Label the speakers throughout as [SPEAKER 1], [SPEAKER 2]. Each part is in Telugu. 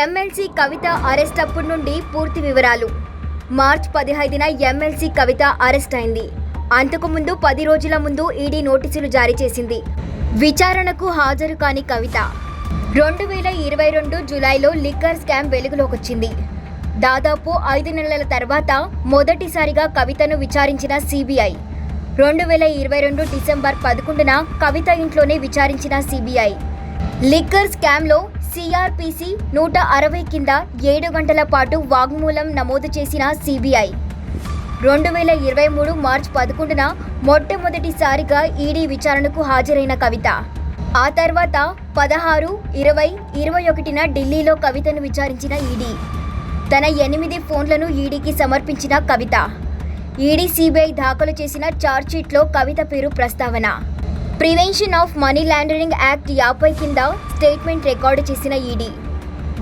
[SPEAKER 1] ఎమ్మెల్సీ కవిత అరెస్ట్ అప్పటి నుండి పూర్తి వివరాలు. మార్చి 15న ఎమ్మెల్సీ కవిత అరెస్ట్ అయింది. అంతకుముందు 10 రోజుల ముందు ఈడీ నోటీసులు జారీ చేసింది. విచారణకు హాజరు కాని కవిత 2022 జూలైలో లిక్కర్ స్కామ్ వెలుగులోకొచ్చింది. దాదాపు 5 నెలల తర్వాత మొదటిసారిగా కవితను విచారించిన సిబిఐ 2022 డిసెంబర్ 11న కవిత ఇంట్లోనే విచారించిన సిబిఐ. లిక్కర్ స్కామ్లో సిఆర్పిసి 160 కింద 7 గంటల పాటు వాగ్మూలం నమోదు చేసిన సిబిఐ 2023 మార్చి 11న మొట్టమొదటిసారిగా ఈడీ విచారణకు హాజరైన కవిత. ఆ తర్వాత 16, 20, 21న ఢిల్లీలో కవితను విచారించిన ఈడీ. తన 8 ఫోన్లను ఈడీకి సమర్పించిన కవిత. ఈడీ సిబిఐ దాఖలు చేసిన ఛార్జ్షీట్లో కవిత పేరు ప్రస్తావన. Prevention of money laundering act 50 కింద స్టేట్మెంట్ రికార్డు చేసిన ఈడీ.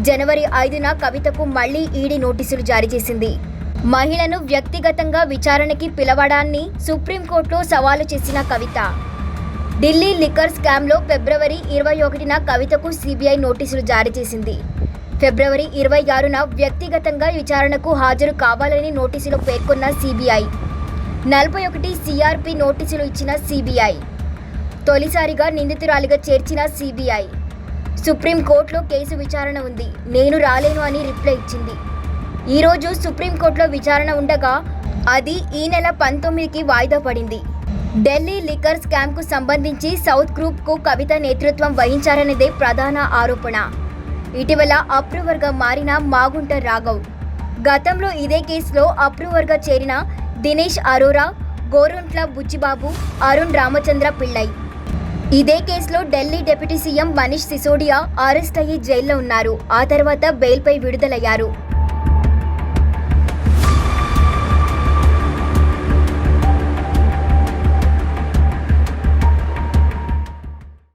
[SPEAKER 1] జనవరి 5న కవితకు మళ్లీ ఈడీ నోటీసులు జారీ చేసింది. మహిళను వ్యక్తిగతంగా విచారణకి పిలవడాన్ని సుప్రీంకోర్టులో సవాలు చేసిన కవిత. ఢిల్లీ లిక్కర్ స్కామ్లో ఫిబ్రవరి 21న కవితకు సిబిఐ నోటీసులు జారీ చేసింది. ఫిబ్రవరి 26న వ్యక్తిగతంగా విచారణకు హాజరు కావాలని నోటీసులో పేర్కొన్న సిబిఐ. 41 సిఆర్పి నోటీసులు ఇచ్చిన సిబిఐ. తొలిసారిగా నిందితురాలిగా చేర్చిన సిబిఐ. సుప్రీంకోర్టులో కేసు విచారణ ఉంది, నేను రాలేను అని రిప్లై ఇచ్చింది. ఈరోజు సుప్రీంకోర్టులో విచారణ ఉండగా అది ఈ నెల 19కి వాయిదా పడింది. ఢిల్లీ లిక్కర్ స్కామ్కు సంబంధించి సౌత్ గ్రూప్కు కవిత నేతృత్వం వహించారనేదే ప్రధాన ఆరోపణ. ఇటీవల అప్రూవర్గా మారిన మాగుంట రాఘవ్. గతంలో ఇదే కేసులో అప్రూవర్గా చేరిన దినేష్ అరోరా, గోరుంట్ల బుచ్చిబాబు, అరుణ్ రామచంద్ర పిళ్ళై. ఇదే కేసులో Delhi deputy CM Manish Sisodia arrest అయ్యి జైల్లో ఉన్నారు. ఆ తర్వాత బెయిల్పై విడుదలయ్యారు.